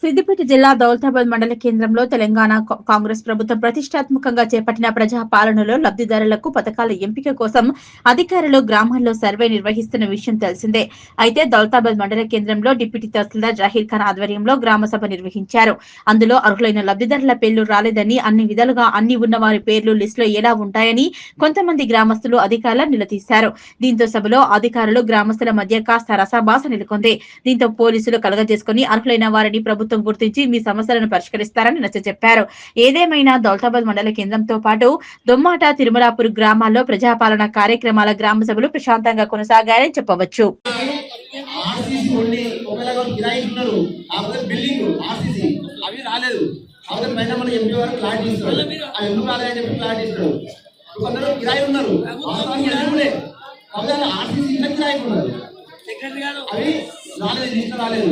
సిద్దిపేట జిల్లా దౌలతాబాద్ మండల కేంద్రంలో తెలంగాణ కాంగ్రెస్ ప్రభుత్వం ప్రతిష్టాత్మకంగా చేపట్టిన ప్రజా పాలనలో లబ్ధిదారులకు పథకాల ఎంపిక కోసం అధికారులు గ్రామాల్లో సర్వే నిర్వహిస్తున్న విషయం తెలిసిందే. అయితే దౌలతాబాద్ మండల కేంద్రంలో డిప్యూటీ తహసీల్దార్ జహీర్ ఖాన్ ఆధ్వర్యంలో గ్రామ సభ నిర్వహించారు. అందులో అర్హులైన లబ్ధిదారుల పేర్లు రాలేదని, అన్ని విధాలుగా అన్ని ఉన్న వారి పేర్లు లిస్టులో ఎలా ఉంటాయని కొంతమంది గ్రామస్తులు అధికారులను నిలదీశారు. దీంతో సభలో అధికారులు గ్రామస్తుల మధ్య కాస్త రసాభాస నెలకొంది. దీంతో పోలీసులు కలగజేసుకుని అర్హులైన వారిని ప్రభుత్వం గుర్తించి మీ సమస్యలను పరిష్కరిస్తారని నచ్చచెప్పారు. ఏదేమైనా దౌలతాబాద్ మండల కేంద్రంతో పాటు దొమ్మాట, తిరుమలాపూర్ గ్రామాల్లో ప్రజాపాలన కార్యక్రమాల గ్రామ సభలు ప్రశాంతంగా కొనసాగాయని చెప్పవచ్చు. అవి రాలేదు రాలేదు